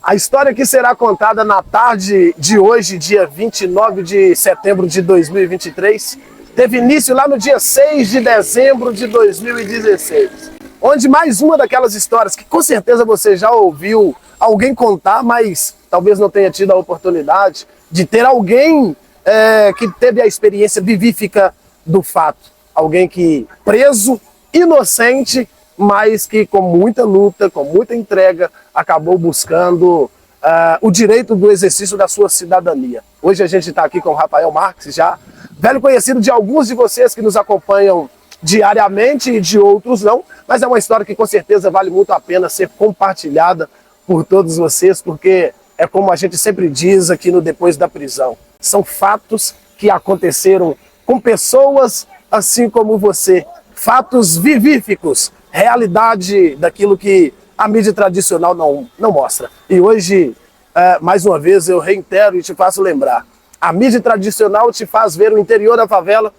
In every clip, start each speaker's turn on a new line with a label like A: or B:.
A: A história que será contada na tarde de hoje, dia 29 de setembro de 2023, teve início lá no dia 6 de dezembro de 2016, onde mais uma daquelas histórias que com certeza você já ouviu alguém contar, mas talvez não tenha tido a oportunidade de ter alguém que teve a experiência vivífica do fato. Alguém que preso, inocente, mas que com muita luta, com muita entrega, acabou buscando o direito do exercício da sua cidadania. Hoje a gente está aqui com o Rafael Marques, já velho conhecido de alguns de vocês que nos acompanham diariamente e de outros não, mas é uma história que com certeza vale muito a pena ser compartilhada por todos vocês, porque é como a gente sempre diz aqui no Depois da Prisão. São fatos que aconteceram com pessoas assim como você, fatos vivíficos, realidade daquilo que a mídia tradicional não mostra. E hoje, mais uma vez, eu reitero e te faço lembrar, a mídia tradicional te faz ver o interior da favela,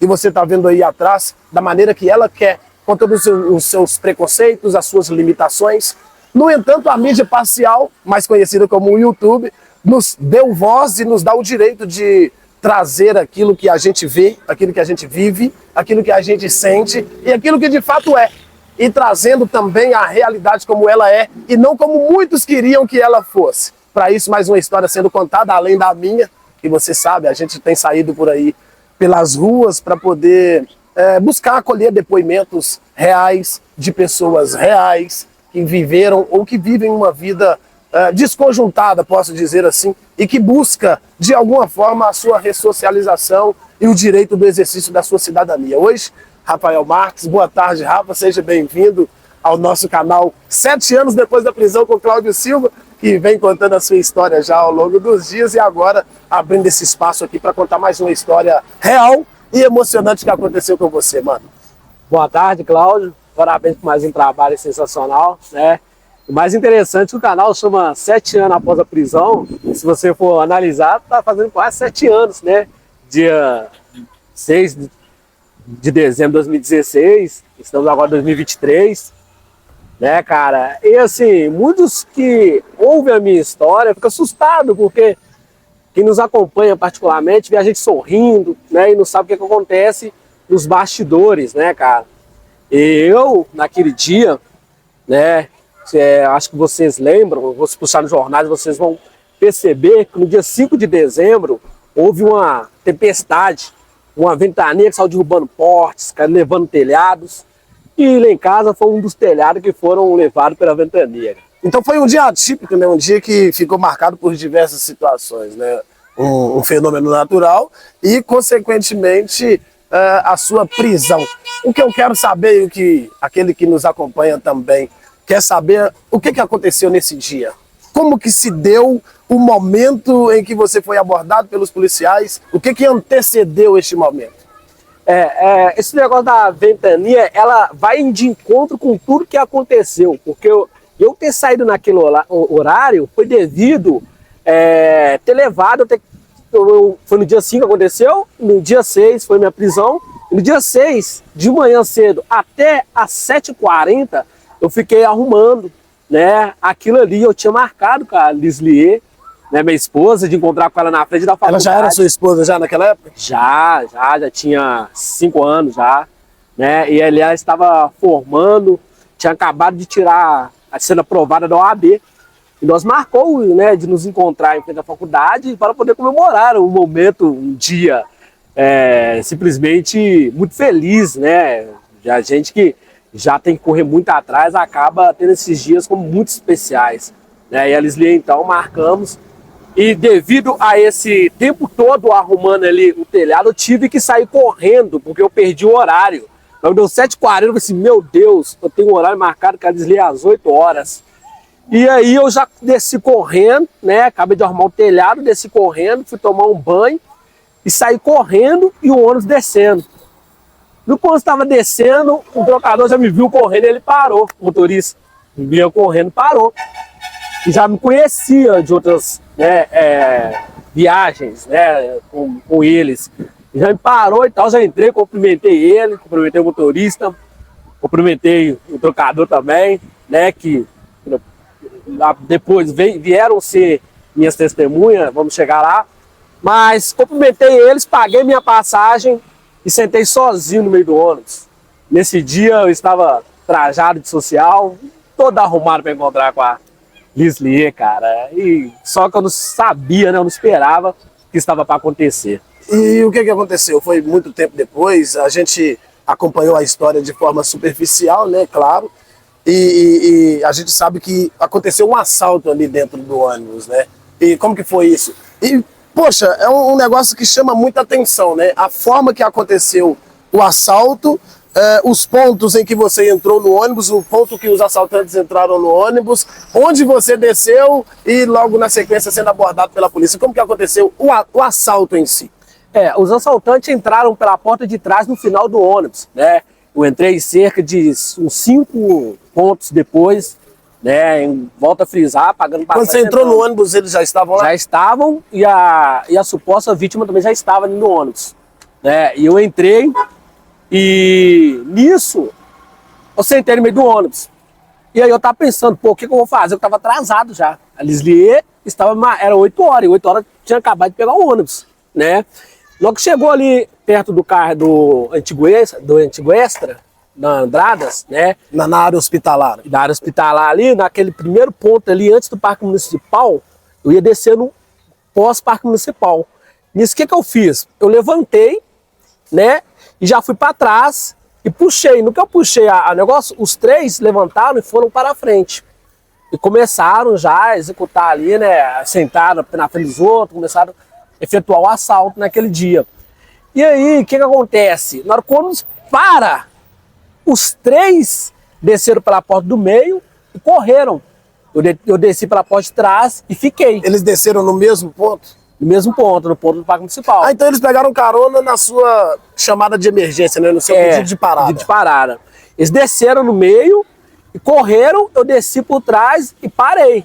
A: e você está vendo aí atrás, da maneira que ela quer, com todos os seus preconceitos, as suas limitações. No entanto, a mídia parcial, mais conhecida como o YouTube, nos deu voz e nos dá o direito de trazer aquilo que a gente vê, aquilo que a gente vive, aquilo que a gente sente e aquilo que de fato é. E trazendo também a realidade como ela é e não como muitos queriam que ela fosse. Para isso, mais uma história sendo contada, além da minha, que você sabe, a gente tem saído por aí pelas ruas para poder buscar acolher depoimentos reais de pessoas reais que viveram ou que vivem uma vida desconjuntada, posso dizer assim, e que busca, de alguma forma, a sua ressocialização e o direito do exercício da sua cidadania. Hoje, Rafael Marques, boa tarde, Rafa, seja bem-vindo ao nosso canal 7 anos depois da prisão com Cláudio Silva, que vem contando a sua história já ao longo dos dias e agora abrindo esse espaço aqui para contar mais uma história real e emocionante que aconteceu com você, mano.
B: Boa tarde, Cláudio. Parabéns por mais um trabalho sensacional, né? O mais interessante é que o canal chama 7 anos após a prisão. E se você for analisar, tá fazendo quase 7 anos, né? Dia 6 de dezembro de 2016, estamos agora em 2023, né, cara? E assim, muitos que ouvem a minha história ficam assustados, porque quem nos acompanha particularmente vê a gente sorrindo, né? E não sabe o que acontece nos bastidores, né, cara? E eu, naquele dia, né, acho que vocês lembram, vou puxar nos jornais, vocês vão perceber que no dia 5 de dezembro houve uma tempestade, uma ventania que saiu derrubando postes, levando telhados, e lá em casa foi um dos telhados que foram levados pela ventania.
A: Então foi um dia atípico, né? Um dia que ficou marcado por diversas situações, né? Um fenômeno natural e, consequentemente, a sua prisão. O que eu quero saber, e o que aquele que nos acompanha também quer saber, o que aconteceu nesse dia? Como que se deu o momento em que você foi abordado pelos policiais? O que antecedeu este momento?
B: Esse negócio da ventania, ela vai de encontro com tudo que aconteceu, porque eu ter saído naquele horário foi devido ter levado, foi no dia 5 que aconteceu, no dia 6 foi minha prisão, e no dia 6, de manhã cedo até às 7h40, eu fiquei arrumando, né, aquilo ali. Eu tinha marcado com a Lislier, né, minha esposa, de encontrar com ela na frente da faculdade.
A: Ela já era sua esposa já naquela época?
B: Já tinha 5 anos já, né, e ela estava formando, tinha acabado de tirar, sendo aprovada da OAB, e nós marcamos, né, de nos encontrar em frente à faculdade para poder comemorar um momento, um dia simplesmente muito feliz, né, a gente que já tem que correr muito atrás, acaba tendo esses dias como muito especiais, né? E a Lislier, então, marcamos, e devido a esse tempo todo arrumando ali o telhado, eu tive que sair correndo, porque eu perdi o horário. Então deu 7h40, eu falei assim, meu Deus, eu tenho um horário marcado com a Lislier às 8 horas. E aí eu já desci correndo, né? Acabei de arrumar o telhado, desci correndo, fui tomar um banho e saí correndo e o ônibus descendo. Quando estava descendo, o trocador já me viu correndo, ele parou, o motorista vinha correndo, parou. E já me conhecia de outras, né, viagens, né, com eles. E já me parou e tal, já entrei, cumprimentei ele, cumprimentei o motorista, cumprimentei o trocador também, né, que depois vieram ser minhas testemunhas, vamos chegar lá. Mas cumprimentei eles, paguei minha passagem e sentei sozinho no meio do ônibus. Nesse dia eu estava trajado de social, todo arrumado para encontrar com a Lislier, cara. E só que eu não sabia, né? Eu não esperava que estava para acontecer.
A: E o que aconteceu? Foi muito tempo depois, a gente acompanhou a história de forma superficial, né? Claro. E a gente sabe que aconteceu um assalto ali dentro do ônibus, né? E como que foi isso? E, poxa, é um negócio que chama muita atenção, né? A forma que aconteceu o assalto, os pontos em que você entrou no ônibus, o ponto que os assaltantes entraram no ônibus, onde você desceu e logo na sequência sendo abordado pela polícia. Como que aconteceu o assalto em si?
B: Os assaltantes entraram pela porta de trás no final do ônibus, né? Eu entrei cerca de uns 5 pontos depois, né? Volta a frisar, pagando passagem.
A: Quando você entrou no ônibus, eles já estavam lá?
B: Já estavam, e a suposta vítima também já estava ali no ônibus, né? E eu entrei, e nisso, eu sentei no meio do ônibus. E aí eu tava pensando, pô, o que eu vou fazer? Eu tava atrasado já. A Lislier era 8 horas, e 8 horas tinha acabado de pegar o ônibus, né? Logo que chegou ali perto do carro do Antigo Extra, na Andradas, né?
A: Na área hospitalar.
B: Da área hospitalar ali, naquele primeiro ponto ali, antes do Parque Municipal, eu ia descer no pós-Parque Municipal. Nisso, o que eu fiz? Eu levantei, né? E já fui para trás e puxei. No que eu puxei a negócio, os 3 levantaram e foram para a frente. E começaram já a executar ali, né? Sentaram na frente dos outros, começaram efetuar o assalto naquele dia. E aí, o que acontece? Na hora que o ônibus para, os 3 desceram pela porta do meio e correram. Eu desci pela porta de trás e fiquei.
A: Eles desceram no mesmo ponto?
B: No mesmo ponto, no ponto do Parque Municipal.
A: Ah, então eles pegaram carona na sua chamada de emergência, né? No seu pedido de parada.
B: Pedido de parada. Eles desceram no meio e correram, eu desci por trás e parei,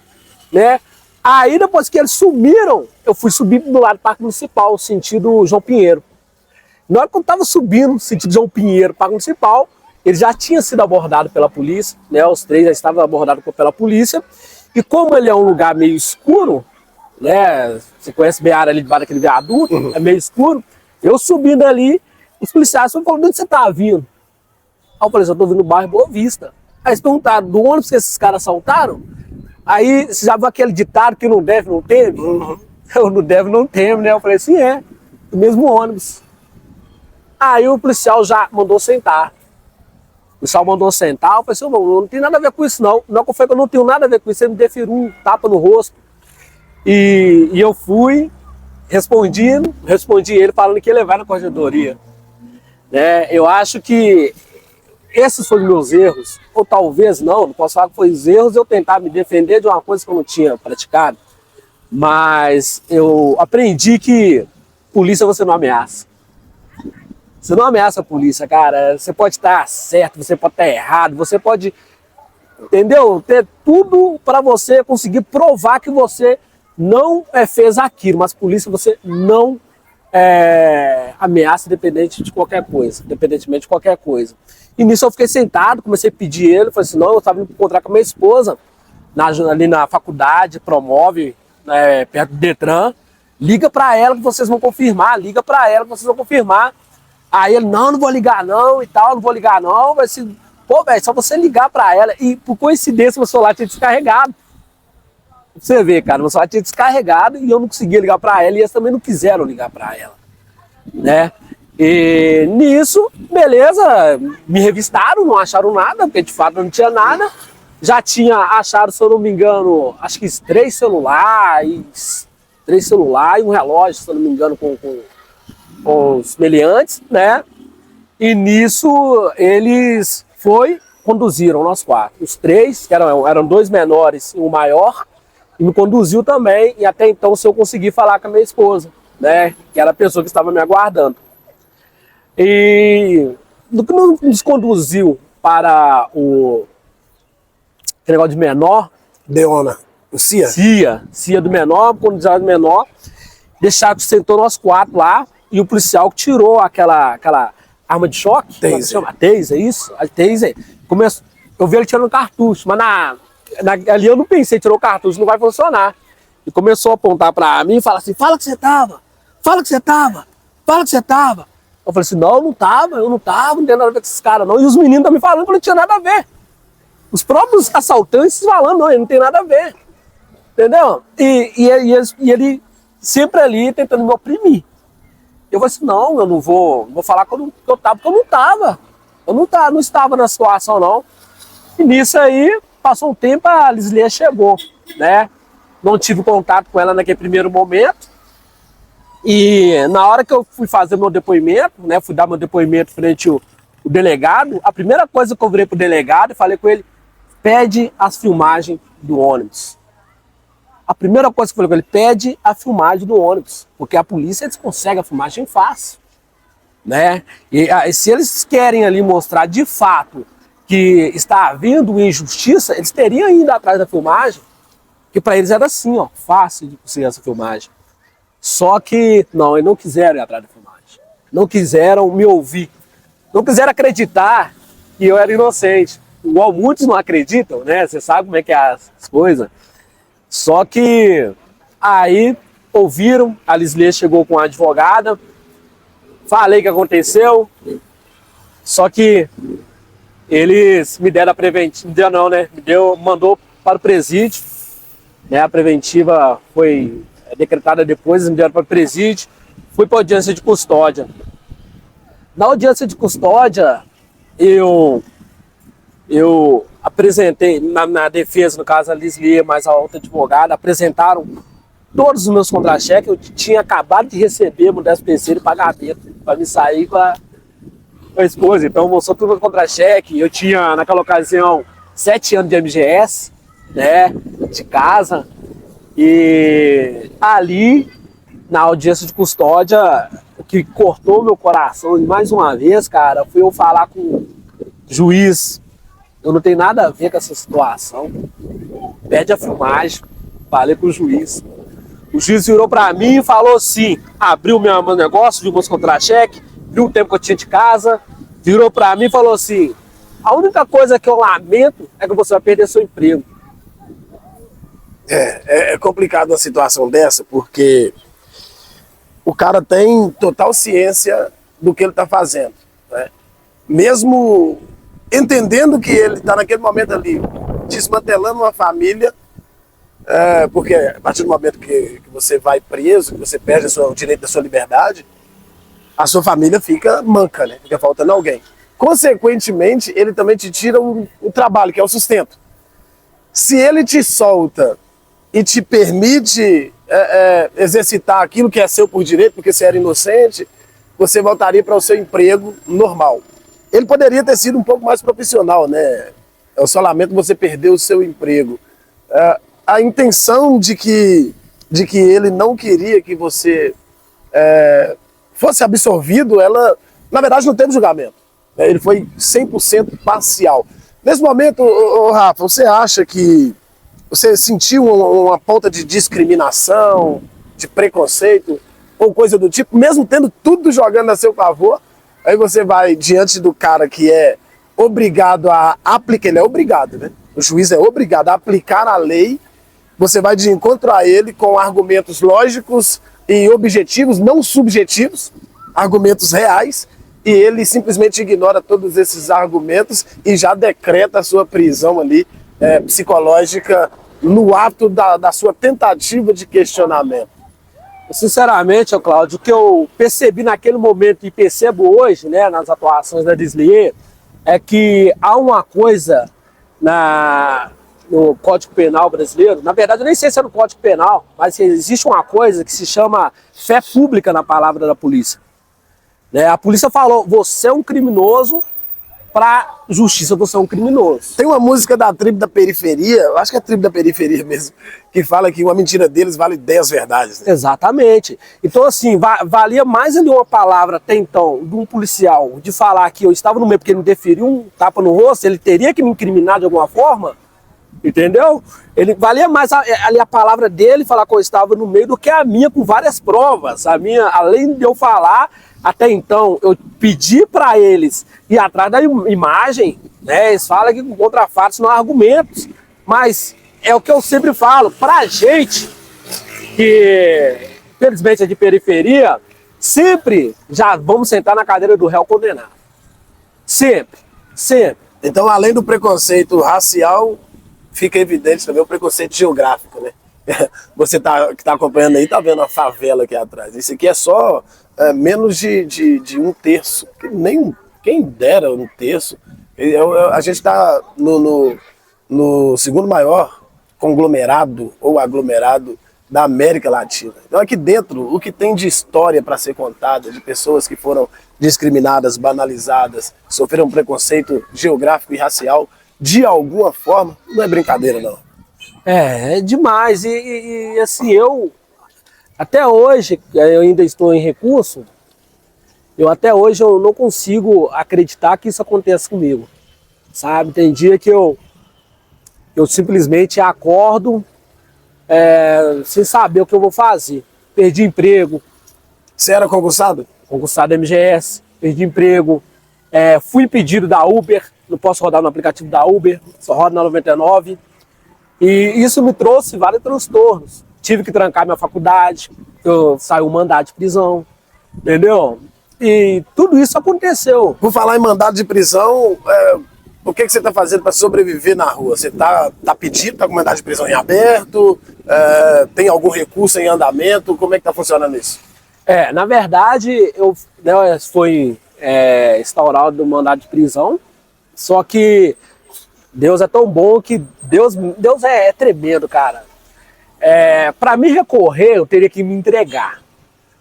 B: né? Aí, depois que eles sumiram, eu fui subir do lado do Parque Municipal, sentido João Pinheiro. Na hora que eu estava subindo, sentido João Pinheiro, Parque Municipal, ele já tinha sido abordado pela polícia, né? Os 3 já estavam abordados pela polícia. E como ele é um lugar meio escuro, né? Você conhece bem a área ali debaixo daquele viaduto, é meio escuro. Eu subindo ali, os policiais falaram, de onde você tá vindo? Aí eu falei, eu tô vindo no bairro Boa Vista. Aí eles perguntaram, do ônibus que esses caras assaltaram? Aí, você já viu aquele ditado que não deve, não teme? Eu não deve, não teme, né? Eu falei assim, do mesmo ônibus. Aí o policial já mandou sentar. O policial mandou sentar, eu falei assim, não tem nada a ver com isso não. Não, eu falei que eu não tenho nada a ver com isso, você me deferiu um tapa no rosto. E eu fui, respondi ele falando que ia levar na corregedoria. Né? Eu acho que esses foram meus erros, ou talvez não posso falar que foi os erros de eu tentar me defender de uma coisa que eu não tinha praticado, mas eu aprendi que polícia você não ameaça. Você não ameaça a polícia, cara. Você pode estar certo, você pode estar errado, você pode, entendeu? Ter tudo para você conseguir provar que você não fez aquilo, mas polícia você não ameaça independentemente de qualquer coisa. E nisso eu fiquei sentado, comecei a pedir ele, falei assim, não, eu estava indo encontrar com a minha esposa, ali na faculdade, Promove, perto do Detran, liga para ela que vocês vão confirmar, Aí ele, não vou ligar não e tal, não vou ligar não, vai ser, pô, velho, só você ligar para ela, e por coincidência meu celular tinha descarregado. Você vê, cara, meu celular tinha descarregado e eu não conseguia ligar para ela e eles também não quiseram ligar para ela, né? E nisso, beleza, me revistaram, não acharam nada, porque de fato não tinha nada. Já tinha achado, se eu não me engano, acho que 3 celulares e um relógio, se eu não me engano, com os meliantes, né? E nisso eles conduziram nós 4. Os 3, que eram 2 menores e um maior, e me conduziu também, e até então se eu consegui falar com a minha esposa, né? Que era a pessoa que estava me aguardando. E do que nos conduziu para o negócio de menor,
A: Deona, o CIA
B: do menor, conduziu do menor, deixaram que sentou nós 4 lá, e o policial que tirou aquela arma de choque,
A: taser,
B: a taser, isso, a taser, eu vi ele tirando cartucho, mas ali eu não pensei, tirou o cartucho, não vai funcionar. E começou a apontar pra mim e falar assim, fala que você tava, fala que você tava, fala que você tava. Eu falei assim, não, eu não tava, não tem nada a ver com esses caras não. E os meninos também falando que não tinha nada a ver. Os próprios assaltantes falando, não tem nada a ver. Entendeu? E ele sempre ali tentando me oprimir. Eu falei assim, não, eu não vou falar que eu tava, porque eu não tava. Não estava na situação, não. E nisso aí, passou um tempo, a Lislia chegou, né? Não tive contato com ela naquele primeiro momento. E na hora que eu fui fazer meu depoimento, né? Fui dar meu depoimento frente ao delegado, a primeira coisa que eu virei pro delegado e falei com ele, pede as filmagens do ônibus. A primeira coisa que eu falei com ele, pede a filmagem do ônibus, porque a polícia eles conseguem a filmagem fácil, né? E se eles querem ali mostrar de fato que está havendo injustiça, eles teriam ido atrás da filmagem, que para eles era assim, ó, fácil de conseguir essa filmagem. Só que não, eles não quiseram ir atrás da filmagem, não quiseram me ouvir, não quiseram acreditar que eu era inocente. Igual muitos não acreditam, né? Você sabe como é que é as coisas. Só que aí ouviram, a Lislia chegou com a advogada, falei o que aconteceu, só que eles me deram a preventiva, me deu não, né? Mandou para o presídio, né? A preventiva foi decretada depois, me deram para o presídio, fui para a audiência de custódia. Na audiência de custódia, eu apresentei, na defesa, no caso a Lislia, mais a outra advogada, apresentaram todos os meus contra-cheques. Eu tinha acabado de receber o 10º pagamento para me sair com a esposa. Então, mostrou tudo no contra-cheque. Eu tinha, naquela ocasião, 7 anos de MGS, né, de casa. E ali, na audiência de custódia, o que cortou meu coração, e mais uma vez, cara, foi eu falar com o juiz. Eu não tenho nada a ver com essa situação. Pede a filmagem. Falei com o juiz. O juiz virou pra mim e falou assim, abriu meu negócio, viu meus contra-cheques, viu o tempo que eu tinha de casa, virou pra mim e falou assim, a única coisa que eu lamento é que você vai perder seu emprego.
A: É complicado uma situação dessa, porque o cara tem total ciência do que ele está fazendo, né? Mesmo entendendo que ele está naquele momento ali desmantelando uma família, porque a partir do momento que você vai preso, que você perde o direito da sua liberdade, a sua família fica manca, né? Fica faltando alguém. Consequentemente, ele também te tira o trabalho, que é o sustento. Se ele te solta e te permite exercitar aquilo que é seu por direito, porque você era inocente, você voltaria para o seu emprego normal. Ele poderia ter sido um pouco mais profissional, né? Eu só lamento você perder o seu emprego. A intenção de que ele não queria que você fosse absorvido, ela, na verdade, não teve julgamento. Ele foi 100% parcial. Nesse momento, Rafa, você acha que você sentiu uma ponta de discriminação, de preconceito, ou coisa do tipo, mesmo tendo tudo jogando a seu favor? Aí você vai diante do cara que é obrigado a aplicar, ele é obrigado, né? O juiz é obrigado a aplicar a lei, você vai de encontro a ele com argumentos lógicos e objetivos, não subjetivos, argumentos reais, e ele simplesmente ignora todos esses argumentos e já decreta a sua prisão ali, psicológica, no ato da sua tentativa de questionamento.
B: Sinceramente, Cláudio, o que eu percebi naquele momento e percebo hoje, né, nas atuações da Lislia, é que há uma coisa no Código Penal brasileiro, na verdade eu nem sei se é no Código Penal, mas existe uma coisa que se chama fé pública na palavra da polícia. Né? A polícia falou, você é um criminoso, pra justiça você é um criminoso.
A: Tem uma música da Tribo da Periferia, eu acho que é a Tribo da Periferia mesmo, que fala que uma mentira deles vale 10 verdades. Né?
B: Exatamente. Então assim, valia mais ali uma palavra até então de um policial de falar que eu estava no meio porque ele me deferiu um tapa no rosto, ele teria que me incriminar de alguma forma, entendeu? Ele valia mais ali a palavra dele falar que eu estava no meio do que a minha com várias provas. A minha, além de eu falar, até então eu pedi para eles ir atrás da imagem, né? Eles falam que contra fatos não há argumentos. Mas é o que eu sempre falo, pra gente que, infelizmente, é de periferia, sempre já vamos sentar na cadeira do réu condenado. Sempre, sempre.
A: Então, além do preconceito racial, fica evidente também o preconceito geográfico, né? Você que está acompanhando aí, tá vendo a favela aqui atrás. Isso aqui é só menos de um terço. Quem dera um terço. A gente está no segundo maior conglomerado ou aglomerado da América Latina. Então aqui dentro, o que tem de história para ser contada, de pessoas que foram discriminadas, banalizadas, sofreram preconceito geográfico e racial, de alguma forma, não é brincadeira não.
B: É demais. E assim, até hoje, eu ainda estou em recurso, até hoje eu não consigo acreditar que isso aconteça comigo, sabe? Tem dia que eu simplesmente acordo sem saber o que eu vou fazer. Perdi emprego.
A: Você era concursado?
B: Concursado da MGS, perdi emprego, fui impedido da Uber, não posso rodar no aplicativo da Uber, só rodo na 99. E isso me trouxe vários transtornos. Tive que trancar minha faculdade, saiu um mandado de prisão, entendeu? E tudo isso aconteceu.
A: Por falar em mandado de prisão, o que você está fazendo para sobreviver na rua? Você está pedindo, está com mandado de prisão em aberto? Tem algum recurso em andamento? Como é que está funcionando isso?
B: Na verdade, foi instaurado o mandado de prisão, só que Deus é tão bom que Deus é tremendo, cara. Para me recorrer, eu teria que me entregar.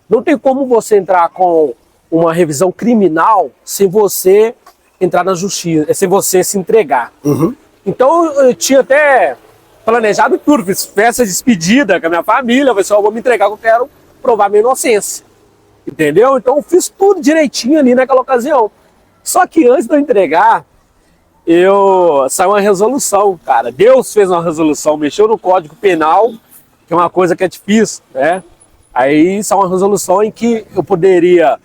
B: Não tem como você entrar com uma revisão criminal sem você entrar na justiça, sem você se entregar.
A: Uhum.
B: Então eu tinha até planejado tudo, fiz festa de despedida com a minha família, eu falei assim, eu vou me entregar que eu quero provar minha inocência. Entendeu? Então eu fiz tudo direitinho ali naquela ocasião. Só que antes de eu entregar, saiu uma resolução, cara. Deus fez uma resolução, mexeu no Código Penal, que é uma coisa que é difícil, né? Aí saiu uma resolução em que eu teria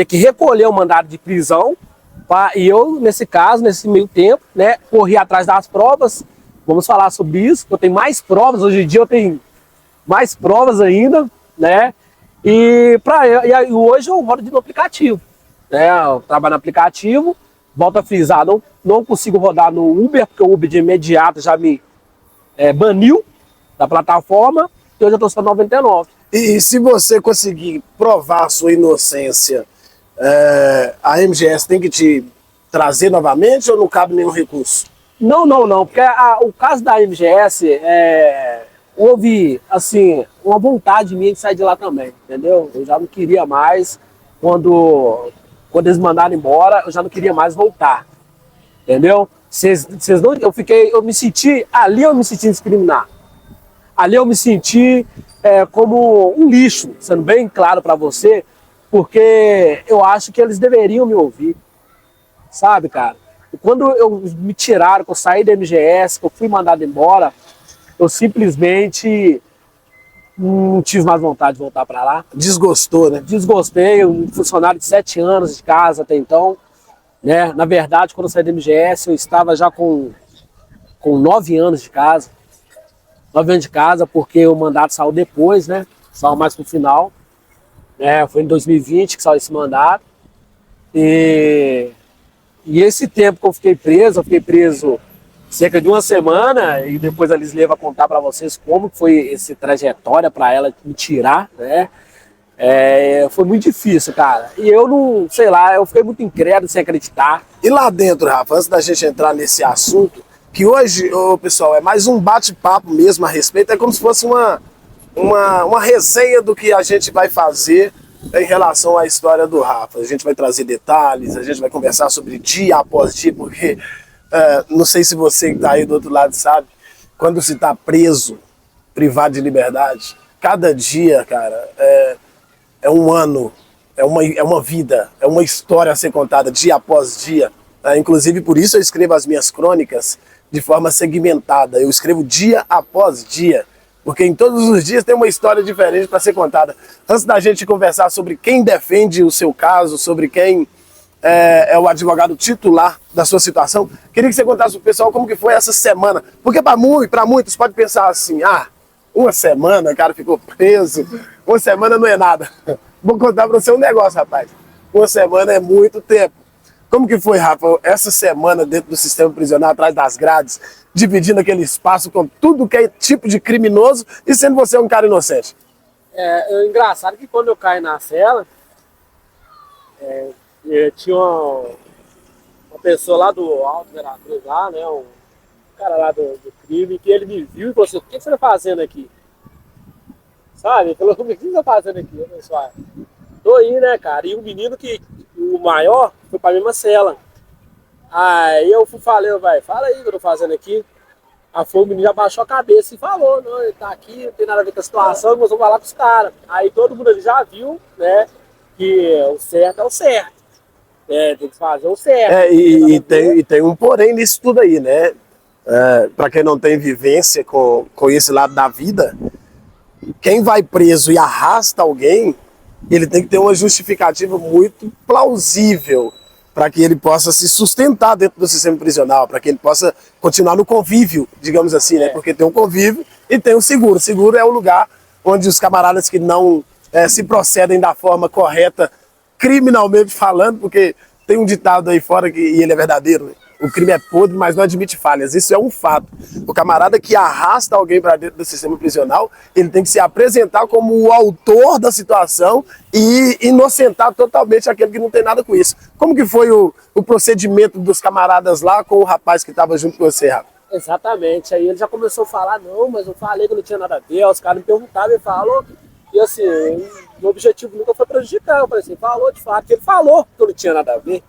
B: que recolher o mandado de prisão, e eu, nesse caso, nesse meio tempo, né, corri atrás das provas. Vamos falar sobre isso, eu tenho mais provas, hoje em dia eu tenho mais provas ainda, né? E hoje eu rodo no aplicativo, né? Eu trabalho no aplicativo, volto a frisar, não consigo rodar no Uber, porque o Uber de imediato já me baniu da plataforma, e hoje eu estou só 99.
A: E se você conseguir provar a sua inocência, a MGS tem que te trazer novamente ou não cabe nenhum recurso?
B: Não, porque o caso da MGS, houve, assim, uma vontade minha de sair de lá também, entendeu? Eu já não queria mais, quando eles mandaram embora, eu já não queria mais voltar, entendeu? Eu me senti discriminado. Ali eu me senti como um lixo, sendo bem claro para você, porque eu acho que eles deveriam me ouvir, sabe, cara? E quando me tiraram, que eu saí da MGS, que eu fui mandado embora, eu simplesmente não tive mais vontade de voltar para lá.
A: Desgostou, né?
B: Desgostei, um funcionário de 7 anos de casa até então, né? Na verdade, quando eu saí da MGS, eu estava já com 9 anos de casa. 9 anos de casa, porque o mandato saiu depois, né? Saiu mais pro final. Foi em 2020 que saiu esse mandato. E esse tempo que eu fiquei preso cerca de uma semana, e depois a Lisle vai contar para vocês como foi essa trajetória para ela me tirar, né? Foi muito difícil, cara. E eu não, sei lá, eu fiquei muito incrédulo, sem acreditar.
A: E lá dentro, Rafa, antes da gente entrar nesse assunto, que hoje, pessoal, é mais um bate-papo mesmo a respeito, é como se fosse uma resenha do que a gente vai fazer em relação à história do Rafa. A gente vai trazer detalhes, a gente vai conversar sobre dia após dia, porque não sei se você que está aí do outro lado sabe, quando se está preso, privado de liberdade, cada dia, cara, é um ano, é uma vida, é uma história a ser contada dia após dia. Inclusive por isso eu escrevo as minhas crônicas de forma segmentada, eu escrevo dia após dia, porque em todos os dias tem uma história diferente para ser contada. Antes da gente conversar sobre quem defende o seu caso, sobre quem é o advogado titular da sua situação. Queria que você contasse pro pessoal como que foi essa semana. Porque para muitos pode pensar assim, uma semana, o cara ficou preso, uma semana não é nada. Vou contar para você um negócio, rapaz. Uma semana é muito tempo. Como que foi, Rafa, essa semana dentro do sistema prisional, atrás das grades, dividindo aquele espaço com tudo que é tipo de criminoso e sendo você um cara inocente?
B: É engraçado que quando eu caí na cela, tinha uma pessoa lá do Alto Veracruz, lá, né, um cara lá do crime, que ele me viu e falou assim, o que você tá fazendo aqui? Sabe? Ele falou, o que você tá fazendo aqui? Eu falei, tô aí, né, cara? E o menino o maior, foi pra mesma cela. Aí eu falei, vai, fala aí o que eu tô fazendo aqui. Aí foi, o menino já baixou a cabeça e falou, não, ele tá aqui, não tem nada a ver com a situação, nós vamos falar com os caras. Aí todo mundo ali já viu, né, que o certo é o certo. Tem que fazer o certo.
A: E tem um porém nisso tudo aí, né? Para quem não tem vivência com esse lado da vida, quem vai preso e arrasta alguém, ele tem que ter uma justificativa muito plausível para que ele possa se sustentar dentro do sistema prisional, para que ele possa continuar no convívio, digamos assim, né? Porque tem um convívio e tem um seguro. O seguro é o lugar onde os camaradas que não se procedem da forma correta, criminalmente falando, porque tem um ditado aí fora e ele é verdadeiro, né? O crime é podre, mas não admite falhas. Isso é um fato. O camarada que arrasta alguém para dentro do sistema prisional, ele tem que se apresentar como o autor da situação e inocentar totalmente aquele que não tem nada com isso. Como que foi o procedimento dos camaradas lá com o rapaz que estava junto com você, Rafa?
B: Exatamente. Aí ele já começou a falar, não, mas eu falei que não tinha nada a ver. Os caras me perguntavam, ele falou. E assim, o objetivo nunca foi prejudicar. Eu falei assim, falou de fato, que ele falou que eu não tinha nada a ver.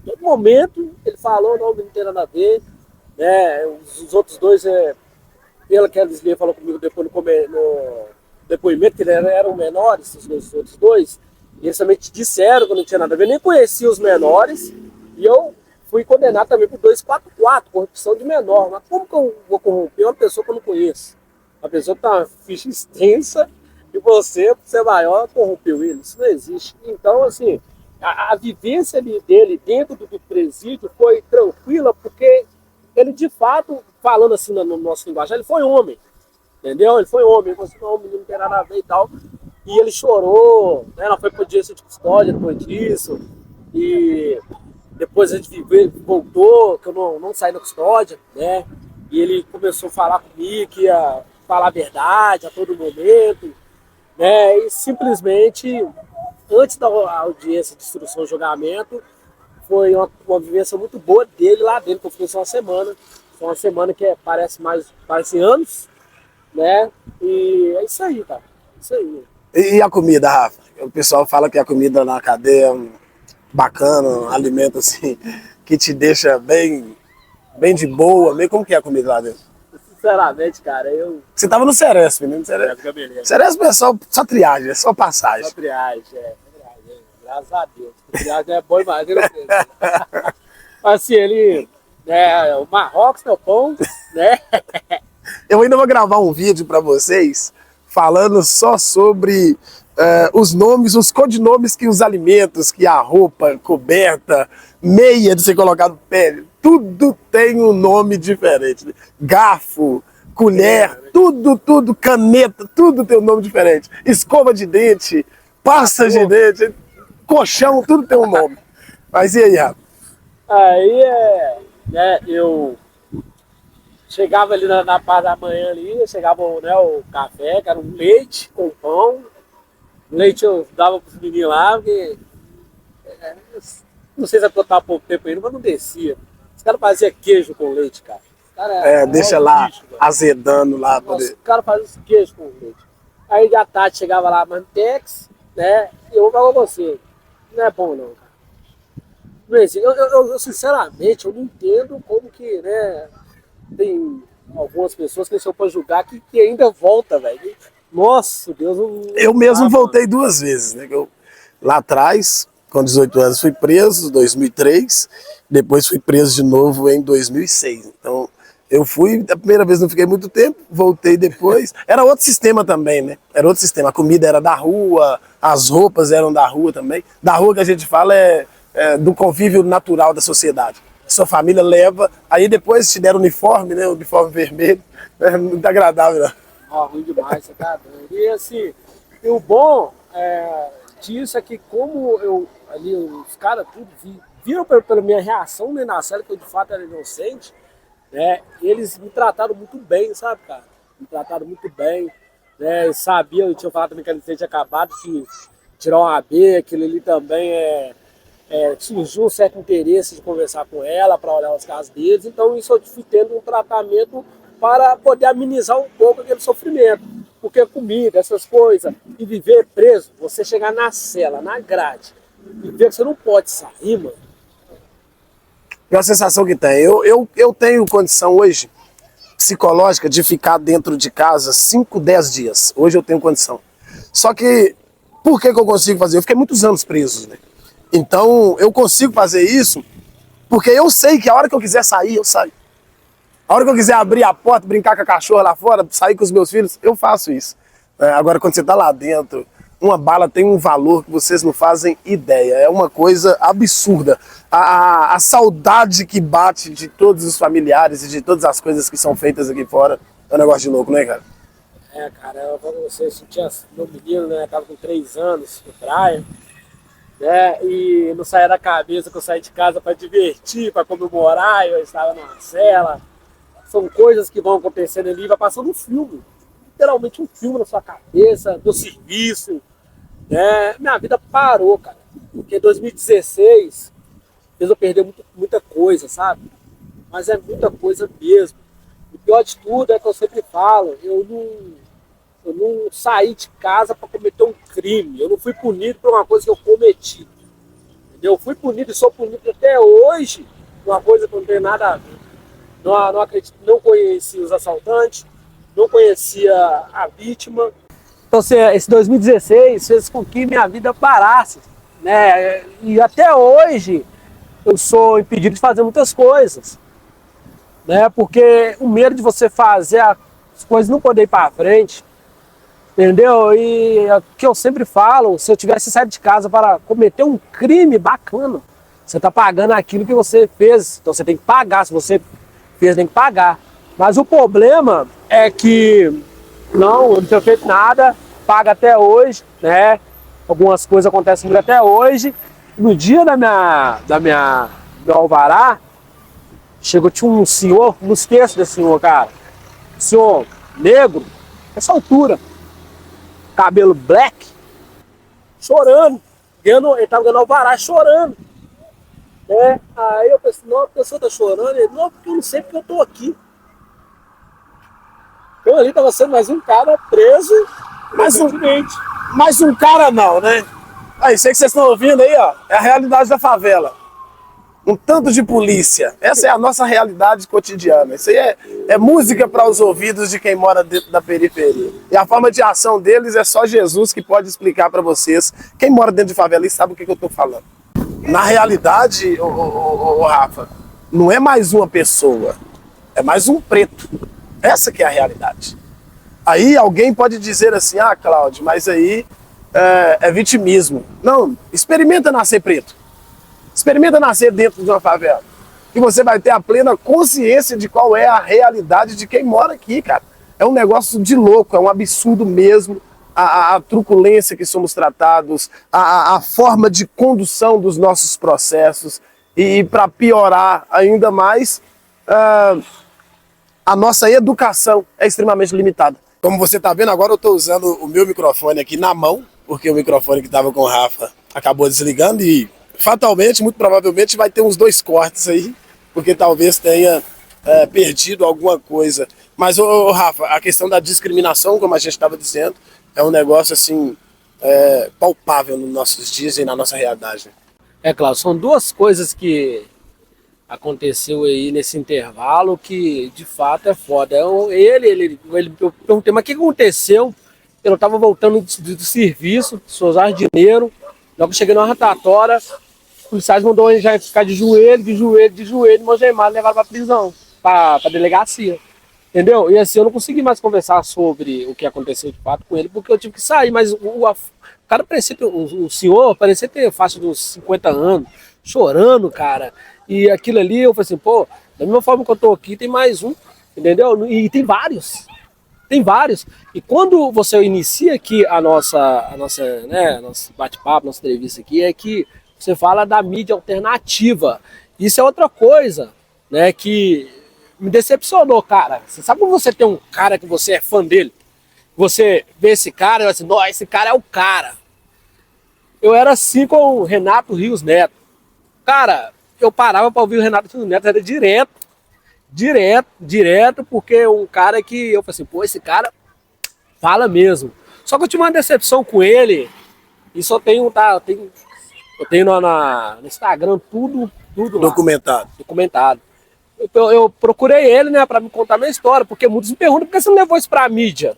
B: Em todo momento ele falou, não tem nada a ver, né? Os outros dois, pelo que eles falou comigo depois no depoimento, que eles eram menores, os outros dois, e eles também te disseram que não tinha nada a ver, nem conhecia os menores, e eu fui condenado também por 244, corrupção de menor. Mas como que eu vou corromper uma pessoa que eu não conheço? Uma pessoa que tá uma ficha extensa, e você, por ser maior, corrompeu ele. Isso não existe. Então, assim, a vivência dele dentro do presídio foi tranquila, porque ele, de fato, falando assim no nosso linguagem, ele foi homem, entendeu? Ele foi homem, ele falou assim, não, o menino não tem nada a ver e tal. E ele chorou, né? Ela foi para audiência de custódia depois disso, e depois a gente voltou, que eu não saí da custódia, né? E ele começou a falar comigo que ia falar a verdade a todo momento, né? E simplesmente, antes da audiência de instrução e julgamento, foi uma vivência muito boa dele lá dentro, que eu fiquei só uma semana. Foi uma semana que parece anos, né? E é isso aí, cara. Isso aí.
A: E a comida, Rafa? O pessoal fala que a comida na cadeia é bacana, um alimento assim, que te deixa bem de boa. Como que é a comida lá dentro?
B: Sinceramente, cara,
A: Você tava no Ceresp, né? Ceresp é só triagem, é só passagem.
B: Só triagem, graças a Deus. Triagem é bom demais, né? Assim, o Marrocos, meu pão, né?
A: Eu ainda vou gravar um vídeo para vocês falando só sobre os nomes, os codinomes que os alimentos, que a roupa, coberta, meia de ser colocado pele, tudo tem um nome diferente. Garfo, colher, tudo, caneta, tudo tem um nome diferente. Escova de dente, pasta de dente, colchão, tudo tem um nome. Mas e aí, Rafa?
B: Aí eu chegava ali na parte da manhã ali, chegava o café, que era um leite com pão. Leite eu dava pros meninos lá, porque não sei se é porque eu tava pouco tempo ainda, mas não descia. Os caras faziam queijo com leite, cara.
A: Deixa lá bicho, azedando lá.
B: Nossa, os caras faziam queijo com leite. Aí de à tarde chegava lá Mantex, né? E eu vou falar com você. Não é bom não, cara. Mas, eu sinceramente, eu não entendo como que, né? Tem algumas pessoas que são pra julgar que ainda volta, velho. Nossa, Deus.
A: Eu mesmo voltei 2 vezes, né? Lá atrás, com 18 anos, fui preso em 2003, depois fui preso de novo em 2006. Então, eu fui, a primeira vez não fiquei muito tempo, voltei depois. Era outro sistema também, né? Era outro sistema. A comida era da rua, as roupas eram da rua também. Da rua que a gente fala é do convívio natural da sociedade. Sua família leva, aí depois te deram uniforme, né? Uniforme vermelho, é muito agradável, né?
B: Ó, ruim demais, você tá doido. E assim, e o bom disso é que como eu ali, os caras tudo viram pela minha reação, né, na cela, que eu de fato era inocente, né? Eles me trataram muito bem, sabe, cara? Me trataram muito bem, né? Eu sabia, eu tinha falado também que a tinha acabado de tirar um AB, aquilo ali também surgiu um certo interesse de conversar com ela, para olhar os casos deles, então isso eu fui tendo um tratamento para poder amenizar um pouco aquele sofrimento. Porque comida, essas coisas, e viver preso, você chegar na cela, na grade, e ver que você não pode sair, mano.
A: É a sensação que tem. Eu tenho condição hoje, psicológica, de ficar dentro de casa 5, 10 dias. Hoje eu tenho condição. Só que, por que eu consigo fazer? Eu fiquei muitos anos preso, né? Então, eu consigo fazer isso porque eu sei que a hora que eu quiser sair, eu saio. A hora que eu quiser abrir a porta, brincar com a cachorra lá fora, sair com os meus filhos, eu faço isso. Agora, quando você está lá dentro, uma bala tem um valor que vocês não fazem ideia. É uma coisa absurda. A saudade que bate de todos os familiares e de todas as coisas que são feitas aqui fora é um negócio de louco, né, cara?
B: Cara, eu vou com você, eu tinha meu menino, né, tava com 3 anos, no praia, né, e não saía da cabeça que eu saí de casa para divertir, para comemorar, eu estava numa cela. São coisas que vão acontecendo ali, vai passando um filme. Literalmente um filme na sua cabeça, do serviço. Né? Minha vida parou, cara. Porque 2016 fez eu perder muita coisa, sabe? Mas é muita coisa mesmo. O pior de tudo é que eu sempre falo, eu não saí de casa para cometer um crime. Eu não fui punido por uma coisa que eu cometi. Entendeu? Eu fui punido e sou punido até hoje por uma coisa que não tem nada a ver. Não acredito, não conhecia os assaltantes, não conhecia a vítima. Então, esse 2016 fez com que minha vida parasse, né? E até hoje eu sou impedido de fazer muitas coisas, né? Porque o medo de você fazer as coisas não poder ir para frente, entendeu? E é o que eu sempre falo, se eu tivesse saído de casa para cometer um crime bacana, você está pagando aquilo que você fez, então você tem que pagar. Se você fez, tem que pagar. Mas o problema é que eu não tenho feito nada, paga até hoje, né? Algumas coisas acontecem comigo até hoje. No dia do alvará, tinha um senhor, não esqueço desse senhor, cara. Um senhor negro, essa altura, cabelo black, chorando. Ele tava ganhando alvará chorando. Aí eu pensei, não, a pessoa tá chorando. Ele, não, porque eu não sei porque eu tô aqui. Então ali tava sendo mais um cara preso,
A: mais um cara não, né? Aí, sei que vocês estão ouvindo aí, ó, é a realidade da favela. Um tanto de polícia. Essa é a nossa realidade cotidiana. Isso aí é música para os ouvidos de quem mora dentro da periferia. E a forma de ação deles é só Jesus que pode explicar para vocês. Quem mora dentro de favela e sabe o que eu tô falando. Na realidade, Rafa, não é mais uma pessoa, é mais um preto. Essa que é a realidade. Aí alguém pode dizer assim, ah, Cláudio, mas aí é vitimismo. Não, experimenta nascer preto. Experimenta nascer dentro de uma favela. E você vai ter a plena consciência de qual é a realidade de quem mora aqui, cara. É um negócio de louco, é um absurdo mesmo. A truculência que somos tratados, a forma de condução dos nossos processos e para piorar ainda mais, a nossa educação é extremamente limitada. Como você está vendo, agora eu estou usando o meu microfone aqui na mão, porque o microfone que estava com o Rafa acabou desligando e fatalmente, muito provavelmente, vai ter uns 2 cortes aí, porque talvez tenha perdido alguma coisa. Mas, Rafa, a questão da discriminação, como a gente estava dizendo, é um negócio assim palpável nos nossos dias e na nossa realidade.
B: Claro, são 2 coisas que aconteceu aí nesse intervalo que de fato é foda. Eu perguntei, mas o que aconteceu? Eu estava voltando do serviço, Sozar de Janeiro, logo cheguei na rotatória, os policiais mandou ele já ficar de joelho, algemado, levaram para prisão, para delegacia. Entendeu? E assim, eu não consegui mais conversar sobre o que aconteceu de fato com ele, porque eu tive que sair, mas o cara parecia ter, o senhor parecia ter faixa dos 50 anos, chorando, cara. E aquilo ali, eu falei assim, pô, da mesma forma que eu tô aqui, tem mais um, entendeu? E tem vários. Tem vários. E quando você inicia aqui né, nosso bate-papo, nossa entrevista aqui, é que você fala da mídia alternativa. Isso é outra coisa, né, que me decepcionou, cara. Você sabe quando você tem um cara que você é fã dele? Você vê esse cara e fala assim, nossa, esse cara é o cara. Eu era assim com o Renato Rios Neto. Cara, eu parava para ouvir o Renato Rios Neto, era direto, porque um cara que eu falei assim, pô, esse cara fala mesmo. Só que eu tive uma decepção com ele, e só tenho, eu tenho no Instagram tudo lá. Documentado. Eu procurei ele, né, pra me contar a minha história, porque muitos me perguntam por que você não levou isso pra mídia.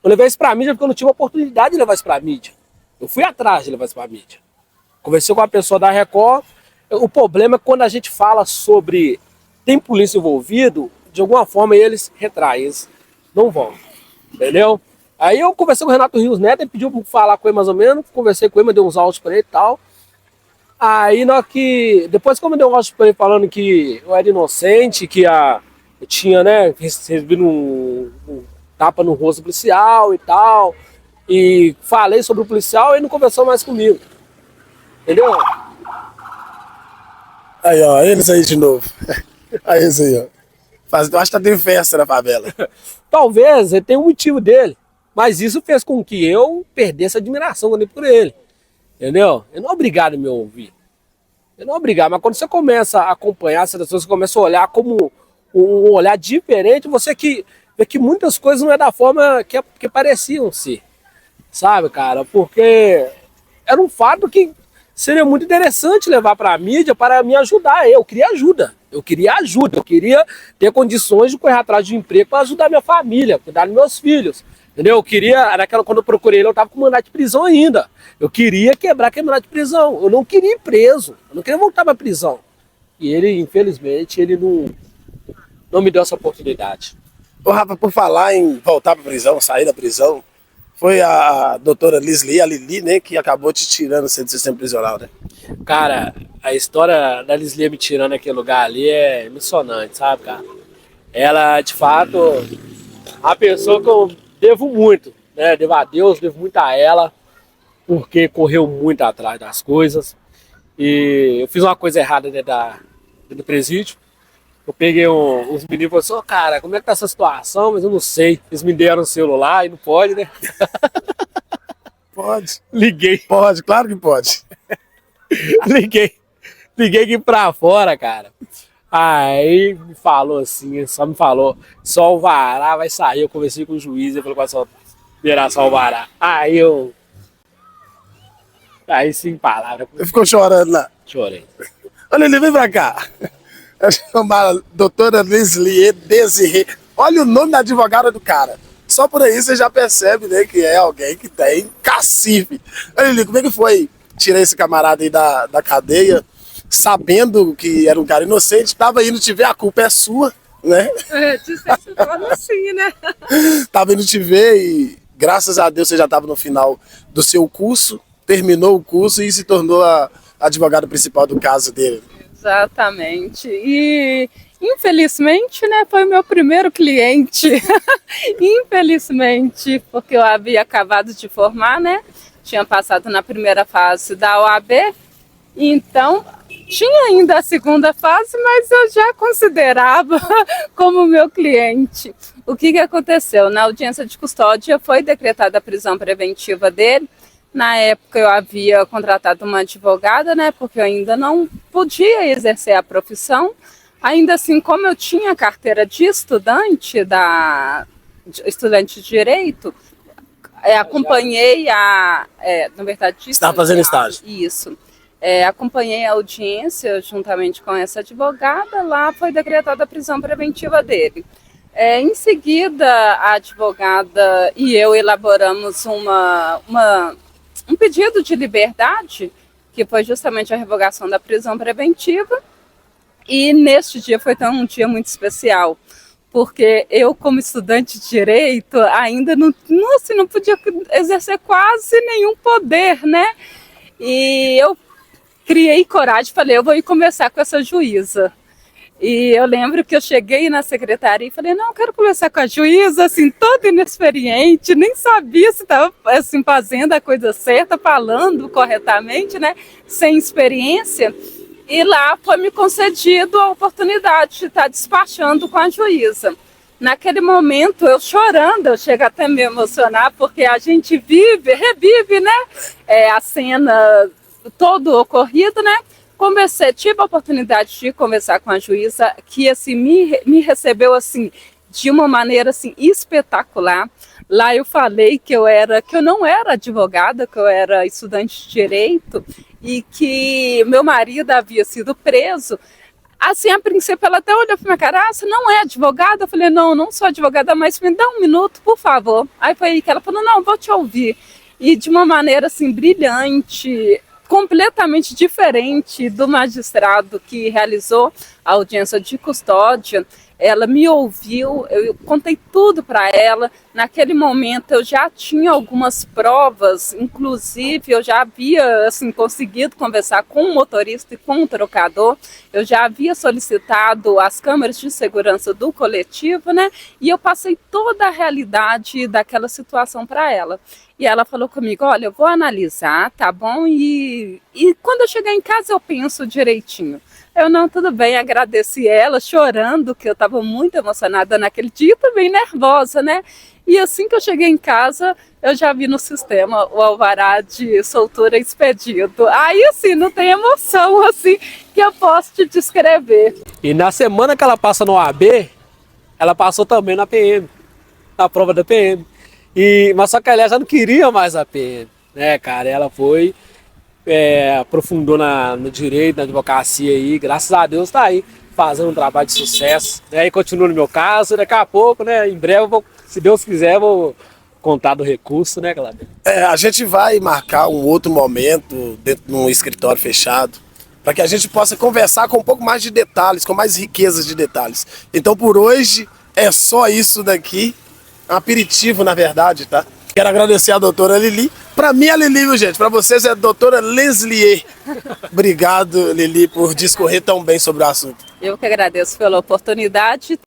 B: Eu levei isso pra mídia porque eu não tive a oportunidade de levar isso pra mídia. Eu fui atrás de levar isso pra mídia. Conversei com uma pessoa da Record. O problema é quando a gente fala sobre tem polícia envolvido, de alguma forma eles retraem, eles não vão, entendeu? Aí eu conversei com o Renato Rios Neto, ele pediu pra falar com ele mais ou menos, conversei com ele, dei uns áudios pra ele e tal. Aí depois que eu me dei um áudio pra ele falando que eu era inocente, que eu tinha, né, recebido um tapa no rosto policial e tal, e falei sobre o policial, ele não conversou mais comigo, entendeu?
A: Aí, ó, eles aí de novo. Aí, isso aí, ó. Eu acho que tá tendo festa na favela.
B: Talvez ele tenha um motivo dele, mas isso fez com que eu perdesse a admiração por ele, entendeu? Ele não é obrigado a me ouvir, ele não é obrigado, mas quando você começa a acompanhar essas pessoas, você começa a olhar como um olhar diferente, você vê que muitas coisas não é da forma que pareciam ser, sabe, cara? Porque era um fato que seria muito interessante levar para a mídia para me ajudar. Eu queria ajuda, eu queria ter condições de correr atrás de um emprego para ajudar minha família, cuidar dos meus filhos, entendeu? Eu queria, quando eu procurei ele, eu estava com mandato de prisão ainda. Eu queria quebrar aquele mandato de prisão, eu não queria ir preso, eu não queria voltar para a prisão. E ele, infelizmente, ele não me deu essa oportunidade.
A: Ô, Rafa, por falar em voltar pra prisão, sair da prisão, foi a doutora Lisli, a Lili, né, que acabou te tirando do sistema prisional, né?
B: Cara, a história da Lisli me tirando aquele lugar ali é emocionante, sabe, cara? Ela, de fato, é uma pessoa que eu devo muito, né? Devo a Deus, devo muito a ela, porque correu muito atrás das coisas. E eu fiz uma coisa errada dentro do presídio. Eu peguei uns meninos e falei assim, cara, como é que tá essa situação? Mas eu não sei. Eles me deram o celular e não pode, né?
A: Pode.
B: Liguei.
A: Pode, claro que pode.
B: Liguei aqui pra fora, cara. Aí me falou assim, só o vará vai sair. Eu conversei com o juiz, ele falou que vai liberar só o vará. Aí sem palavras.
A: Você ficou chorando lá.
B: Chorei.
A: Olha, ele vem pra cá. É chamada doutora Lisli Desirê. Olha o nome da advogada do cara. Só por aí você já percebe, né, que é alguém que tem cacife. Olha, Lili, como é que foi tirar esse camarada aí da cadeia, sabendo que era um cara inocente, tava indo te ver, a culpa é sua, né?
C: De certa forma, assim, né?
A: Tava indo te ver e, graças a Deus, você já tava no final do seu curso, terminou o curso e se tornou a advogada principal do caso dele.
C: Exatamente. E, infelizmente, né, foi o meu primeiro cliente. Infelizmente, porque eu havia acabado de formar, né? Tinha passado na primeira fase da OAB. Então, tinha ainda a segunda fase, mas eu já considerava como meu cliente. O que aconteceu? Na audiência de custódia foi decretada a prisão preventiva dele. Na época eu havia contratado uma advogada, né, porque eu ainda não podia exercer a profissão. Ainda assim, como eu tinha carteira de estudante, estudante de direito, acompanhei na verdade...
A: Você estava fazendo estágio?
C: Isso. Acompanhei a audiência juntamente com essa advogada, lá foi decretada a prisão preventiva dele. Em seguida, a advogada e eu elaboramos um pedido de liberdade, que foi justamente a revogação da prisão preventiva, e neste dia foi um dia muito especial, porque eu, como estudante de direito, ainda não podia exercer quase nenhum poder, né? E eu criei coragem, falei, eu vou ir conversar com essa juíza. E eu lembro que eu cheguei na secretaria e falei, não, eu quero conversar com a juíza, assim, toda inexperiente, nem sabia se estava assim, fazendo a coisa certa, falando corretamente, né, sem experiência. E lá foi me concedido a oportunidade de estar despachando com a juíza. Naquele momento, eu chorando, eu chego até a me emocionar, porque a gente revive, né, a cena todo ocorrido, né? Tive a oportunidade de conversar com a juíza, que assim me recebeu assim de uma maneira assim espetacular. Lá eu falei que eu não era advogada, que eu era estudante de direito e que meu marido havia sido preso. Assim, a princípio, ela até olhou para minha cara, você não é advogada? Eu falei, não sou advogada, mas me dá um minuto, por favor. Aí foi aí que ela falou, não, vou te ouvir. E de uma maneira assim brilhante, completamente diferente do magistrado que realizou a audiência de custódia. Ela me ouviu, eu contei tudo para ela. Naquele momento eu já tinha algumas provas, inclusive eu já havia assim, conseguido conversar com o motorista e com o trocador. Eu já havia solicitado as câmeras de segurança do coletivo, né? E eu passei toda a realidade daquela situação para ela. E ela falou comigo, olha, eu vou analisar, tá bom? E quando eu chegar em casa eu penso direitinho. Eu não, tudo bem, agradeci ela, chorando, que eu estava muito emocionada naquele dia, também nervosa, né? E assim que eu cheguei em casa, eu já vi no sistema o alvará de soltura expedido. Aí, assim, não tem emoção, assim, que eu posso te descrever.
B: E na semana que ela passa no OAB, ela passou também na PM, na prova da PM. Mas só que ela já não queria mais a PM, né, cara? Ela foi... aprofundou no direito, na advocacia aí, graças a Deus tá aí, fazendo um trabalho de sucesso, né? E continua no meu caso, daqui a pouco, né, em breve, se Deus quiser, vou contar do recurso, né, Cláudio?
A: A gente vai marcar um outro momento dentro de um escritório fechado, para que a gente possa conversar com um pouco mais de detalhes, com mais riqueza de detalhes. Então, por hoje, é só isso daqui, um aperitivo, na verdade, tá? Quero agradecer a doutora Lili. Para mim é Lili, viu, gente? Para vocês é a doutora Leslier. Obrigado, Lili, por discorrer tão bem sobre o assunto.
C: Eu que agradeço pela oportunidade.